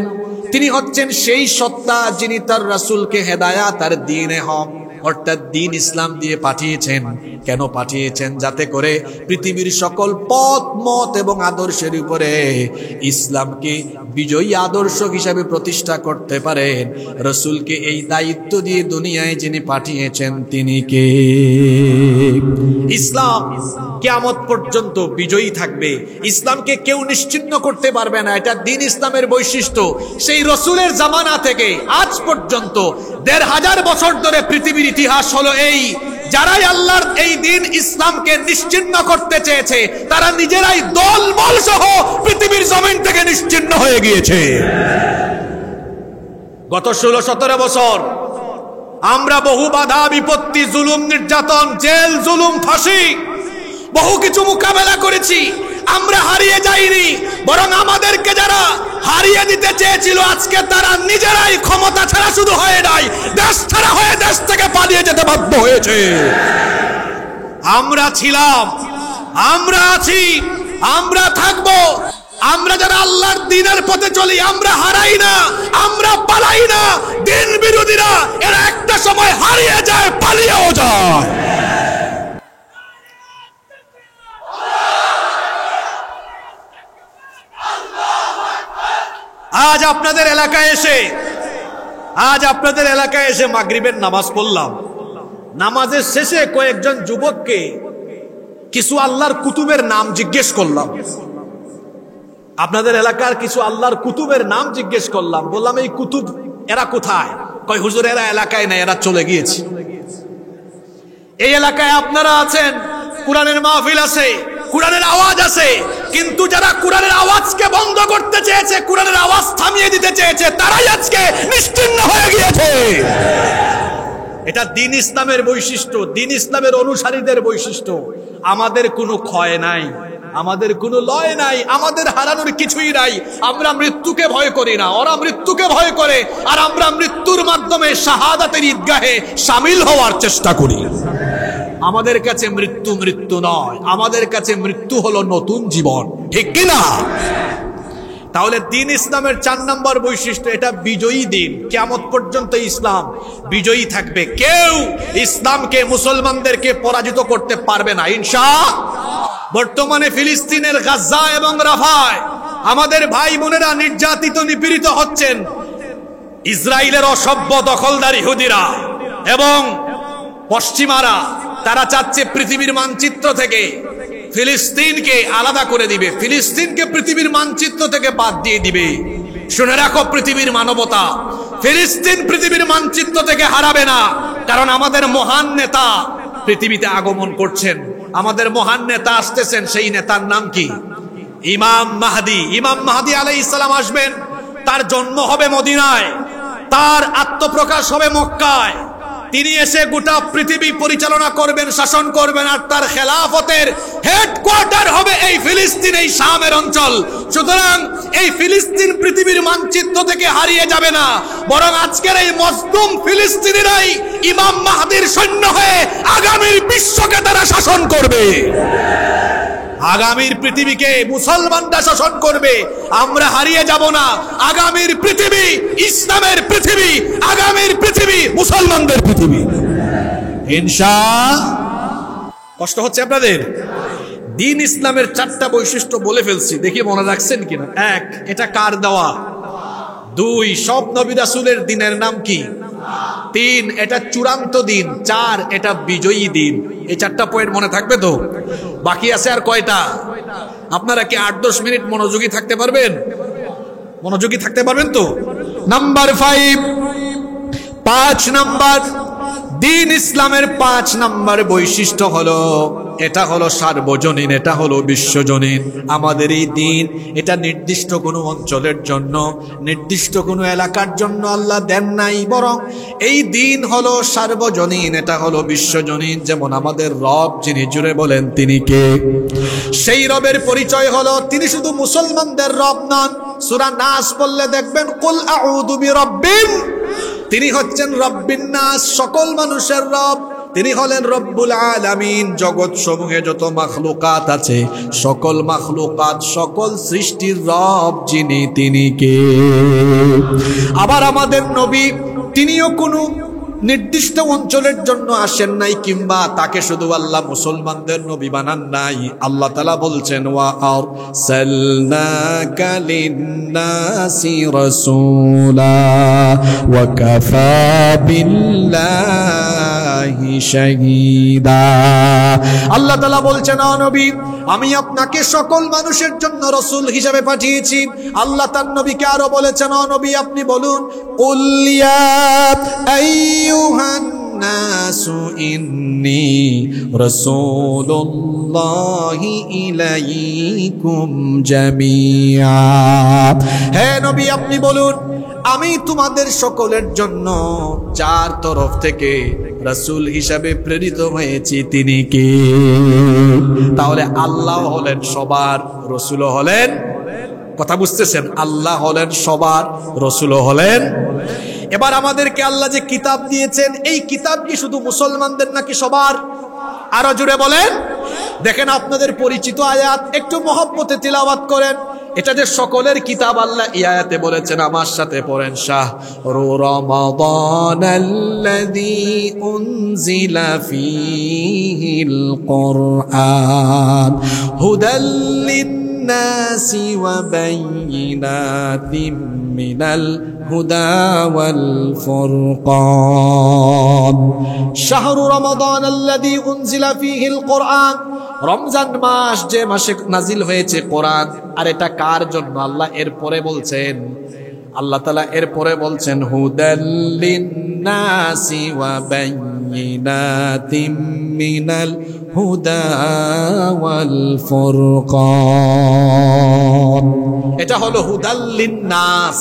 তিনি হচ্ছেন সেই সত্তা যিনি তার রাসূলকে হেদায়াত আর দ্বীনে হক অর্থাৎ দ্বীন ইসলাম দিয়ে পাঠিয়েছেন। কেন পাঠিয়েছেন? যাতে করে পৃথিবীর সকল পথ, মত এবং আদর্শের উপরে ইসলামকে বিজয়ী আদর্শ হিসাবে প্রতিষ্ঠা করতে পারেন। রাসূলকে এই দায়িত্ব দিয়ে দুনিয়ায় যিনি পাঠিয়েছেন তিনি কে? ইসলাম কিয়ামত পর্যন্ত বিজয়ী থাকবে। ইসলামকে কেউ নিশ্চিহ্ন করতে পারবে না। এটা দ্বীন ইসলামের বৈশিষ্ট্য। সেই রাসূলের জামানা থেকে আজ পর্যন্ত ১৫০০ বছর ধরে পৃথিবীর ইতিহাস হলো এই, যারাই আল্লাহর এই দ্বীন ইসলামকে নিশ্চিহ্ন করতে চেয়েছে তারা নিজেরাই দলবল সহ পৃথিবীর জমিন থেকে নিশ্চিহ্ন হয়ে গিয়েছে। গত ১৬-১৭ বছর আমরা বহু বাধা বিপত্তি, জুলুম, নির্যাতন, জেল, জুলুম, ফাঁসি, বহু কিছু মোকাবেলা করেছি। আমরা হারিয়ে যাইনি, বরং আমাদেরকে যারা হারিয়ে দিতে চেয়েছিল আজকে তারা নিজেরাই ক্ষমতা ছাড়া শুধু হয়ে নাই, দেশ ছাড়া হয়ে দেশ থেকে পালিয়ে যেতে বাধ্য হয়েছে। আমরা ছিলাম, আমরা আছি, আমরা থাকবো। আমরা যারা আল্লাহর দ্বীনের পথে চলি আমরা হারাই না, আমরা পালাই না। দ্বীন বিরোধীরা এরা একটা সময় হারিয়ে যায়, পালিয়েও যায়। আজ আপনাদের এলাকায় এসে মাগরিবের নামাজ পড়লাম। নামাজের শেষে কয়েকজন যুবককে কিছু আল্লাহর কুতুবের নাম জিজ্ঞেস করলাম। আপনাদের এলাকার কিছু আল্লাহর কুতুবের নাম জিজ্ঞেস করলাম, বললাম এই কুতুব এরা কোথায়? কয় হুজুর এরা এলাকায় নাই, এরা চলে গিয়েছে। এই এলাকায় আপনারা আছেন, কোরআনের মাহফিল আছে, কোরআনের আওয়াজ আছে, কিন্তু যারা কোরআনের আওয়াজকে বন্ধ করতে চেয়েছে, কোরআনের আওয়াজ থামিয়ে দিতে চেয়েছে, তারাই আজকে নিশ্চিহ্ন হয়ে গিয়েছে। এটা দ্বীন ইসলামের বৈশিষ্ট্য, দ্বীন ইসলামের অনুসারীদের বৈশিষ্ট্য। আমাদের কোনো ক্ষয় নাই, আমাদের কোনো লয় নাই, আমাদের হারানোর কিছুই নাই। আমরা মৃত্যুকে ভয় করি না, ওরা মৃত্যুকে ভয় করে, আর আমরা মৃত্যুর মাধ্যমে শাহাদাতের ঈদগাহে শামিল হওয়ার চেষ্টা করি। আমাদের কাছে মৃত্যু মৃত্যু নয়, আমাদের কাছে মৃত্যু হলো নতুন জীবন, ঠিক কিনা? তাহলে দ্বীন ইসলামের 4 নম্বর বৈশিষ্ট্য, এটা বিজয়ী দিন। কিয়ামত পর্যন্ত ইসলাম বিজয়ী থাকবে, কেউ ইসলামকে, মুসলমানদেরকে পরাজিত করতে পারবে না ইনশাআল্লাহ। বর্তমানে ফিলিস্তিনের গাজা এবং রাফায় আমাদের ভাই বোনেরা নির্যাতিত, নিপীড়িত হচ্ছেন। ইসরায়েলের অসভ্য দখলদার ইহুদিরা এবং পশ্চিমারা, তারা চাচ্ছে পৃথিবীর মানচিত্র থেকে ফিলিস্তিনকে আলাদা করে দিবে, ফিলিস্তিনকে পৃথিবীর মানচিত্র থেকে বাদ দিয়ে দিবে। শুনে রাখো পৃথিবীর মানবতা, ফিলিস্তিন পৃথিবীর মানচিত্র থেকে হারাবে না, কারণ আমাদের মহান নেতা পৃথিবীতে আগমন করছেন, আমাদের মহান নেতা আসতেছেন। সেই নেতার নাম কি? ইমাম মাহদি। ইমাম মাহদি আলাইহিস সালাম আসবেন, তার জন্ম হবে মদিনায়, তার আত্মপ্রকাশ হবে মক্কায়। তিনি এসে গোটা পৃথিবী পরিচালনা করবেন, শাসন করবেন, আর তার খেলাফতের হেডকোয়ার্টার হবে এই ফিলিস্তিন, এই শামের অঞ্চল। সুতরাং এই ফিলিস্তিন পৃথিবীর মানচিত্র থেকে হারিয়ে যাবে না, বরং আজকের এই মজলুম ফিলিস্তিনিরাই ইমাম মাহদির সৈন্য হয়ে আগামীর বিশ্বকে তারা শাসন করবে। আগামীর পৃথিবীকে মুসলমানরা শাসন করবে, আমরা হারিয়ে যাব না। আগামীর পৃথিবী ইসলামের পৃথিবী, আগামীর পৃথিবী মুসলমানদের পৃথিবী ইনশাআল্লাহ। কষ্ট হচ্ছে আপনাদের? দ্বীন ইসলামের 4টা বৈশিষ্ট্য বলে ফেলছি, দেখি মনে রাখছেন কিনা। 1, এটা কার দেওয়া? 2, সব নবী রাসূলের দিনের নাম কি? 3, এটা চূড়ান্ত দিন। 4, এটা বিজয়ী দিন। এই 4টা পয়েন্ট মনে থাকবে তো? বাকি আছে আর কয়টা? আপনারা কি 8-10 মিনিট মনোযোগী থাকতে পারবেন? মনোযোগী থাকতে পারবেন তো? নাম্বার 5 নাম্বার দ্বীন ইসলামের 5 নাম্বার বৈশিষ্ট্য হলো, এটা হলো সার্বজনীন, এটা হলো বিশ্বজনীন। আমাদের এই দিন, এটা নির্দিষ্ট কোনো অঞ্চলের জন্য, নির্দিষ্ট কোনো এলাকার জন্য আল্লাহ দেন নাই, বরং এই দিন হলো সার্বজনীন, এটা হলো বিশ্বজনীন। যেমন আমাদের রব, যিনি জুড়ে বলেন তিনি কে? সেই রবের পরিচয় হলো তিনি শুধু মুসলমানদের রব নন। সূরা নাস পড়লে দেখবেন, কুল আউযু বিরাব্বিন, তিনি হচ্ছেন রব্বিন নাস, সকল মানুষের রব। তিনি হলেন রব্বুল আলামিন, জগৎ সমূহে যত মাখলুকাত আছে, সকল মাখলুকাত, সকল সৃষ্টির রব যিনি, তিনি কে? আবার আমাদের নবী, তিনিও কোনো নির্দিষ্ট অঞ্চলের জন্য আসেন নাই, কিংবা তাকে শুধু আল্লাহ মুসলমানদের নবী বানান নাই। আল্লাহ তাআলা বলছেন, ওয়া আরসালনাকা লিন্নাসি রাসূলা ওয়া কাফা বিল্লাহি শাহীদা। আল্লাহ তাআলা বলছেন, ও নবী, আমি আপনাকে সকল মানুষের জন্য রাসূল হিসেবে পাঠিয়েছি। আল্লাহ তার নবীকে আরো বলেছেন, ও নবী, আপনি বলুন, কুল ইয়া আইয়ুহান নাসু ইন্নী রাসূলুল্লাহি ইলাইকুম জামিআ। হে নবী, আপনি বলুন, আমি তোমাদের সকলের জন্য যার তরফ থেকে রাসূল হিসাবে প্রেরিত হয়েছি, তিনি কে? তাহলে আল্লাহ হলেন সবার, রাসূল হলেন, কথা বুঝতেছেন? আল্লাহ হলেন সবার, রাসূল হলেন। এবার আমাদেরকে আল্লাহ যে কিতাব দিয়েছেন, এই কিতাব কি শুধু মুসলমানদের নাকি সবার? আরো জুড়ে বলেন। দেখেন আপনাদের পরিচিত আয়াত, একটু মহব্বতে তিলাওয়াত করেন। এটা যে সকলের কিতাব, আল্লাহ এই আয়াতে বলেছেন, আমার সাথে পড়েন, শাহরু রমাদানাল্লাযী উনজিলা ফীহিল কুরআন হুদাল লিন্নাসি ওয়া বায়িনাতিম মিনাল হুদা ওয়াল ফুরকান। শাহরু রমাদান আল্লাযী উনজিলা ফীহিল কুরআন, রমজান মাস যে মাসে নাজিল হয়েছে কোরআন। আর এটা কার জন্য? আল্লাহ এরপরে বলছেন, আল্লাহ তাআলা এরপরে বলছেন হুদাল লিন্নাসি ওয়া বায়িনাতিম মিনাল হুদা ওয়াল ফুরকান। এটা হলো হুদাল লিন্নাস।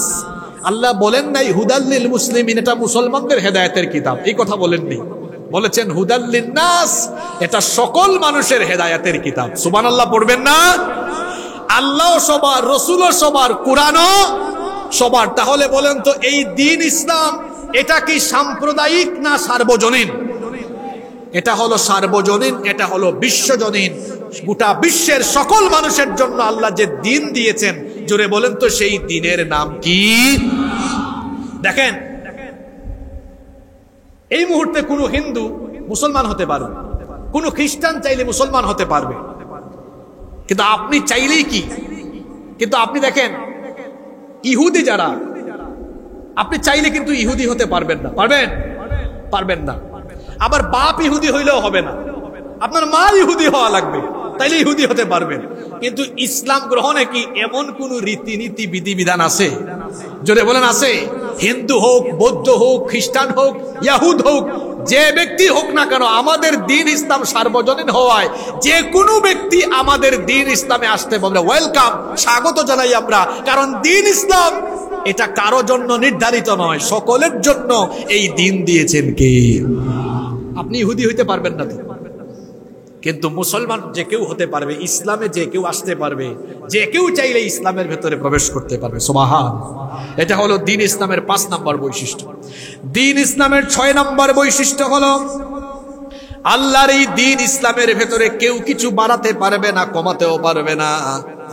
আল্লাহ বলেন নাই হুদাল লিল মুসলিমিন, এটা মুসলমানদের হেদায়েতের কিতাব, এই কথা বলেননি। বলেছেন হুদাল লিন্নাস, এটা সকল মানুষের হেদায়েতের কিতাব। সুবহানাল্লাহ পড়বেন না? আল্লাহ সবার, রাসূলও সবার, কোরআনও সবার। তাহলে বলেন তো এই দ্বীন ইসলাম এটা কি সাম্প্রদায়িক না সার্বজনীন? এটা হলো সার্বজনীন, এটা হলো বিশ্বজনীন। গোটা বিশ্বের সকল মানুষের জন্য আল্লাহ যে দ্বীন দিয়েছেন, জোরে বলেন তো সেই দ্বীনের নাম কি? দেখেন, এই মুহূর্তে কোনো হিন্দু মুসলমান হতে পারবে, কোনো খ্রিস্টান চাইলে মুসলমান হতে পারবে, কিন্তু আপনি চাইলেই কি? কিন্তু আপনি দেখেন ইহুদি যারা, আপনি চাইলে কিন্তু ইহুদি হতে পারবেন না। পারবেন? পারবেন না। আবার বাপ ইহুদি হইলেও হবে না, আপনার মা ইহুদি হওয়া লাগবে, তাইলে ইহুদি হতে পারবেন। কিন্তু ইসলাম গ্রহণে কি এমন কোন রীতিনীতি বিধিবিধান আছে? জোরে বলেন আছে? হিন্দু হোক, বৌদ্ধ হোক, খ্রিস্টান হোক, ইয়াহুদ হোক, যে ব্যক্তি হোক না কেন, আমাদের দ্বীন ইসলাম সার্বজনীন হওয়ায় যে কোনো ব্যক্তি আমাদের দ্বীন ইসলামে আসতে বলবে ওয়েলকাম, স্বাগত জানাই আমরা। কারণ দ্বীন ইসলাম এটা কারো জন্য নির্ধারিত নয়, সকলের জন্য এই দ্বীন দিয়েছেন কে? আপনি ইহুদি হইতে পারবেন না তো, কিন্তু মুসলমান যে কেউ হতে পারবে, ইসলামে যে কেউ আসতে পারবে, যে কেউ চাইলে ইসলামের ভেতরে প্রবেশ করতে পারবে। সুবহান। এটা হলো দ্বীন ইসলামের 5 নম্বর বৈশিষ্ট্য। দ্বীন ইসলামের 6 নম্বর বৈশিষ্ট্য হলো আল্লাহর এই দ্বীন ইসলামের ভেতরে কেউ কিছু বাড়াতে পারবে না, কমাতেও পারবে না।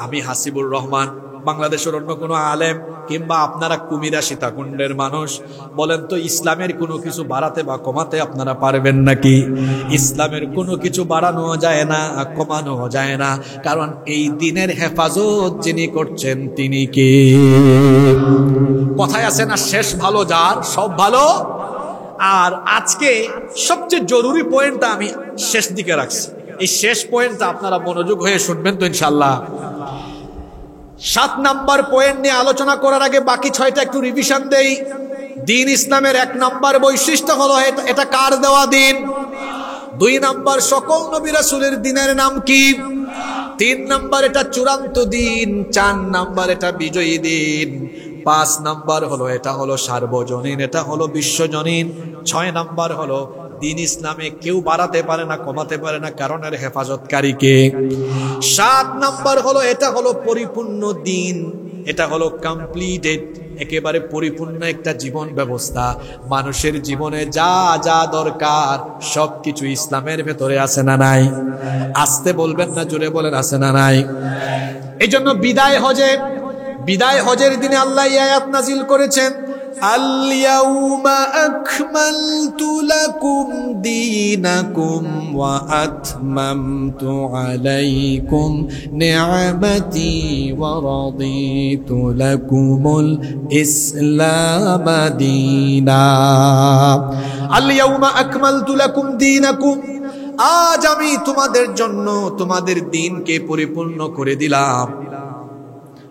আমি হাসিবুর রহমান, বাংলাদেশের অন্য কোনো আলেম কিংবা আপনারা কুমিরা সীতাকুণ্ডের মানুষ, বলেন তো ইসলামের কোনো কিছু বাড়াতে বা কমাতে আপনারা পারবেন নাকি? ইসলামের কোনো কিছু বাড়ানো যায় না, কমানো যায় না, কারণ এই দ্বীনের হেফাজত যিনি করছেন তিনি কে? কথায় আছে না, শেষ ভালো যার, সব ভালো। আর আজকে সবচেয়ে জরুরি পয়েন্টটা আমি শেষ দিকে রাখছি, এই শেষ পয়েন্টটা আপনারা মনোযোগ হয়ে শুনবেন তো ইনশাআল্লাহ। 7 নাম্বার পয়েন্ট নিয়ে আলোচনা করার আগে বাকি 6টা একটু রিভিশন দেই। দ্বীন ইসলামের 1 নাম্বার বৈশিষ্ট্য হলো এটা কার দেওয়া দ্বীন? 2 নাম্বার, সকল নবী রাসূলের দ্বীনের নাম কি? 3 নাম্বার, এটা চূড়ান্ত দ্বীন। 4 নাম্বার, এটা বিজয়ী দ্বীন। 5 নাম্বার হলো এটা হলো সার্বজনীন, এটা হলো বিশ্বজনীন। 6 নাম্বার হলো দ্বীন ইসলামে কেউ বাড়াতে পারে না, কমাতে পারে না, কারণ এর হেফাজতকারী কে? 7 নাম্বার হলো এটা হলো পরিপূর্ণ দ্বীন, এটা হলো কমপ্লিটেড, একেবারে পরিপূর্ণ একটা জীবন ব্যবস্থা। মানুষের জীবনে যা যা দরকার সবকিছু ইসলামের ভেতরে আছে না নাই? আসতে বলবেন না, জোরে বলেন আছে না নাই? এই জন্য বিদায় হজের দিনে আল্লাহ এই আয়াত নাজিল করেছেন, আল-ইয়াউমা আকমালতু লাকুম দীনাকুম ওয়া আতমামতু আলাইকুম নি'মাতি ওয়া রাদিতু লাকুমুল ইসলাম দীনা। আল-ইয়াউমা আকমালতু লাকুম দীনাকুম, আজ আমি তোমাদের জন্য তোমাদের দ্বীনকে পরিপূর্ণ করে দিলাম।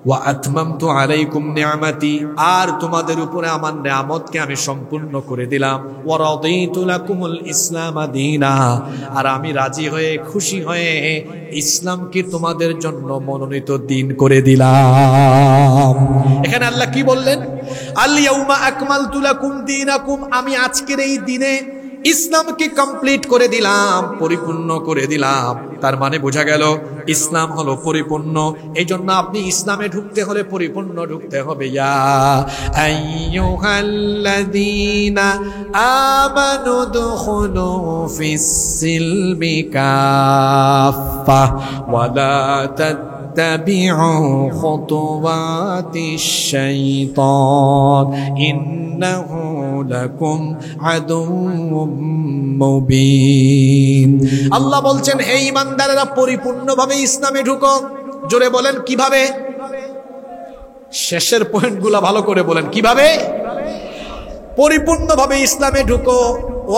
ওয়া আতমামতু আলাইকুম নি'মাতি, আর তোমাদের উপরে আমার নিয়ামতকে আমি সম্পূর্ণ করে দিলাম। ওয়া রাদিতু লাকুমুল ইসলাম দীনা, আর আমি রাজি হয়ে খুশি হয়ে ইসলামকে তোমাদের জন্য মনোনীত দ্বীন করে দিলাম। এখানে আল্লাহ কি বললেন? আল ইয়াউমা আকমালতু লাকুম দীনাকুম, আমি আজকের এই দিনে ইসলামকে কমপ্লিট করে দিলাম, পরিপূর্ণ করে দিলাম। তার মানে বোঝা গেল ইসলাম হলো পরিপূর্ণ। এই জন্য আপনি ইসলামে ঢুকতে হলে পরিপূর্ণ ঢুকতে হবে। ইয়া আইয়ুহাল্লাযীনা আমানু দুখুলু ফিস-সিলমি কাফফা ওয়া লা তাত্তাবি'উ খুতুওয়াতিশ শাইতান ইন্নাহু লাকুম আদুউম মুবিন। আল্লাহ বলছেন, হে ঈমানদারেরা পরিপূর্ণভাবে ইসলামে ঢুকো। জোরে বলেন কিভাবে? শেষের পয়েন্টগুলো ভালো করে বলেন, কিভাবে পরিপূর্ণভাবে ইসলামে ঢুকো।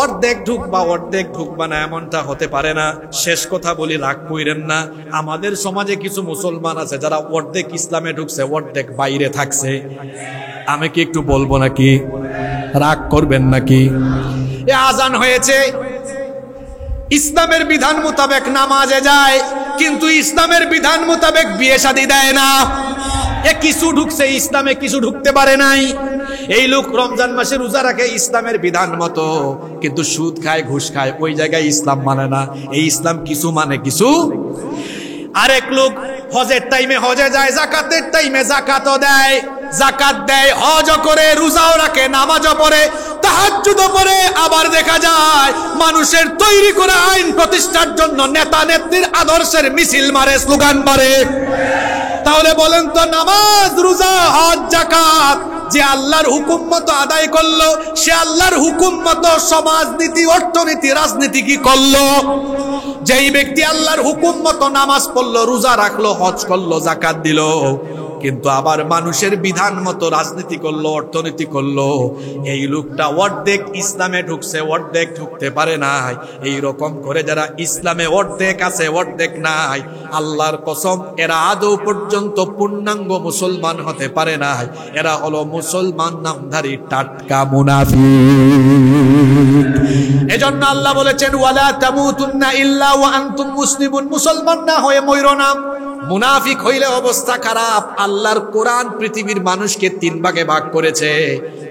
অর্ধেক ঢুকবা অর্ধেক ঢুকবা না এমনটা হতে পারে না। শেষ কথা বলি, রাগ কইরেন না। আমাদের সমাজে কিছু মুসলমান আছে যারা অর্ধেক ইসলামে ঢুকছে, অর্ধেক বাইরে থাকছে। আমি কি একটু বলবো নাকি? রাগ করবেন নাকি? এ আজান হয়েছে, ইসলামের বিধান মোতাবেক নামাজে যায়, কিন্তু ইসলামের বিধান মোতাবেক বিয়ে শাদী দেয় না। এ কিছু ঢুকছে ইসলামে, কিছু ঢুকতে পারে নাই। এই লোক রমজান মাসে রোজা রাখে ইসলামের বিধান মতো, কিন্তু সুদ খায়, ঘুষ খায়, ওই জায়গায় ইসলাম মানে না। এই ইসলাম কিছু মানে কিছু। আরেক লোক হজের টাইমে হজে যায়, যাকাতের টাইমে যাকাতও দেয়, যাকাত দেয়, হজও করে, রোজাও রাখে, নামাজও পড়ে, তাহাজ্জুদও পড়ে। আবার দেখা যায় মানুষের তৈরি করা আইন প্রতিষ্ঠার জন্য নেতা নেত্রীর আদর্শের মিছিল মারে, স্লোগান মারে। তাহলে বলেন তো, নামাজ, রোজা, হজ, যাকাত যে আল্লাহর হুকুম মতো আদায় করলো, সে আল্লাহর হুকুম মতো সমাজনীতি, অর্থনীতি, রাজনীতি কি করলো? যেই ব্যক্তি আল্লাহর হুকুম মতো নামাজ পড়লো, রোজা রাখলো, হজ করলো, যাকাত দিল, কিন্তু আবার মানুষের বিধান মতো রাজনীতি করলো, অর্থনীতি করলো, এই লোকটা অর্ধেক ইসলামে ঢুকছে, অর্ধেক ঢুকতে পারে নাই। এই রকম করে যারা ইসলামে অর্ধেক আছে, অর্ধেক নাই, আল্লাহর কসম এরা আদৌ পর্যন্ত পূর্ণাঙ্গ মুসলমান হতে পারে নাই। এরা হলো মুসলমান নামধারী টাটকা মুনাফিক। এজন্য আল্লাহ বলেছেন, ওয়ালা তামুতুন্না ইল্লা ওয়া আনতুম মুসলিমুন। মুসলমান না হয়ে মইরো না। মুনাফিক হইলে অবস্থা খারাপ। আল্লাহর কোরআন পৃথিবীর মানুষকে 3 ভাগে ভাগ করেছে।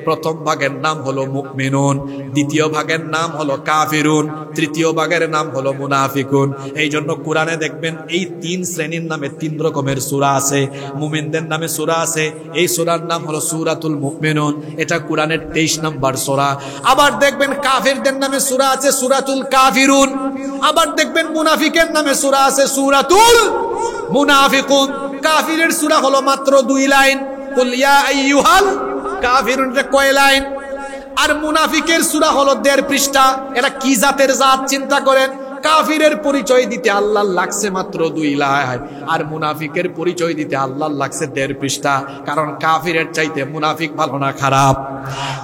প্রথম ভাগের নাম হলো মুমিনুন, দ্বিতীয় ভাগের নাম হলো কাফিরুন, তৃতীয় ভাগের নাম হলো মুনাফিকুন। এই জন্য কোরআনে দেখবেন এই 3 শ্রেণীর নামে 3 রকমের সূরা আছে। মুমিনদের নামে সূরা আছে, এই সূরার নাম হলো সূরাতুল মুমিনুন, এটা কোরআনের 23 নম্বর সূরা। আবার দেখবেন কাফিরদের নামে সূরা আছে, সূরাতুল কাফিরুন। আবার দেখবেন মুনাফিকের নামে সূরা আছে, সূরাতুল মুনাফিকুন। কাফিরের সূরা হলো মাত্র 2 লাইন, কুল ইয়া আইয়ুহাল কাফিরুন, কয় লাইন। আর মুনাফিকের সূরা হলো 1.5 পৃষ্ঠা। এরা কি জাতের জাত চিন্তা করেন। কাফিরের পরিচয় দিতে আল্লাহ লাগছে মাত্র 2 লাইন, আর মুনাফিকের পরিচয় দিতে আল্লাহ লাগছে 1.5 পৃষ্ঠা। কারণ কাফিরের চাইতে মুনাফিক ভালো না খারাপ?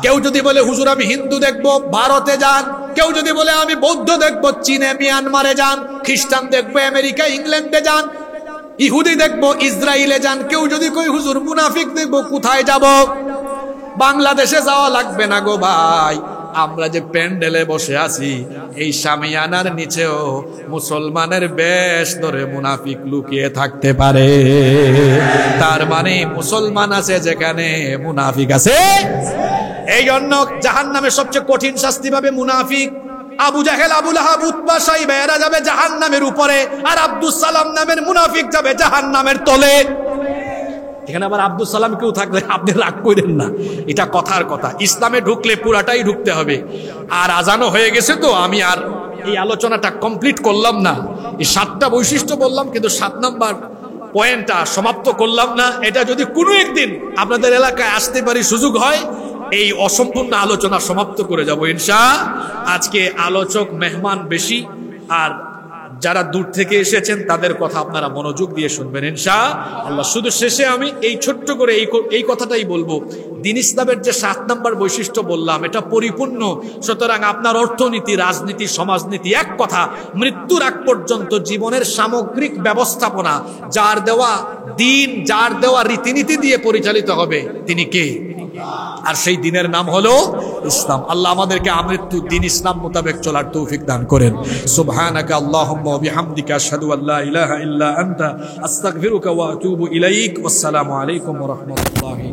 কেউ যদি বলে হুজুর আমি হিন্দু দেখবো, ভারতে যান। কেউ যদি বলে আমি বৌদ্ধ দেখবো, চীনে, মিয়ানমারে যান। খ্রিস্টান দেখবো, আমেরিকা, ইংল্যান্ডে যান। ইহুদি দেখবো, ইসরায়েলে যান। কেউ যদি কই হুজুর মুনাফিক দেখবো, কোথায় যাব? বাংলাদেশে যাওয়া লাগবে না গো ভাই। আমরা যে প্যান্ডেলে বসে আছি, এই শামিয়ানার নিচেও মুসলমানের বেশ ধরে মুনাফিক লুকিয়ে থাকতে পারে। তার মানে মুসলমান আছে যেখানে, মুনাফিক আছে। এই জন্য জাহান্নামের সবচেয়ে কঠিন শাস্তি পাবে মুনাফিক। আবু জাহেল, আবু লাহাব, উতবা, সাইবা এরা যাবে জাহান্নামের উপরে, আর আব্দুস সালাম নামের মুনাফিক যাবে জাহান্নামের তলে। এখানে আবার আব্দুল সালাম কেউ থাকলে আপনি রাগ করেন না, এটা কথার কথা। ইসলামে ঢুকলে পুরাটাই ঢুকতে হবে। আর আজানও হয়ে গেছে, তো আমি আর এই আলোচনাটা কমপ্লিট করলাম না। এই 7টা বৈশিষ্ট্য বললাম, কিন্তু 7 নম্বর পয়েন্টটা সমাপ্ত করলাম না। এটা যদি কোনো একদিন আপনাদের এলাকায় আসতে পারি, সুযোগ হয়, এই অসম্পূর্ণ আলোচনা সমাপ্ত করে যাব ইনশাআল্লাহ। আজকে আলোচক মেহমান বেশি, আর যারা দূর থেকে এসেছেন তাদের কথা আপনারা মনোযোগ দিয়ে শুনবেন ইনশাআল্লাহ। শুধু শেষে আমি এই ছোট্ট করে এই কথাটাই বলবো, দ্বীন ইসলামের যে 7 নম্বর বৈশিষ্ট্য বললাম, এটা পরিপূর্ণ। সুতরাং আপনার অর্থনীতি, রাজনীতি, সমাজনীতি, এক কথা মৃত্যুর আগ পর্যন্ত জীবনের সামগ্রিক ব্যবস্থাপনা যার দেওয়া দিন, যার দেওয়া রীতিনীতি দিয়ে পরিচালিত হবে, তিনি কে? আর সেই দিনের নাম হলো ইসলাম। আল্লাহ আমাদেরকে আমৃত্যু দ্বীন ইসলাম মোতাবেক চলার তৌফিক দান করেন। সুবহানাকা আল্লাহুম্মা ওয়া বিহামদিকা আশহাদু আল্লা ইলাহা ইল্লা আনতা আস্তাগফিরুকা ওয়া আতুবু ইলাইক। ওয়াসসালামু আলাইকুম ওয়া রাহমাতুল্লাহি।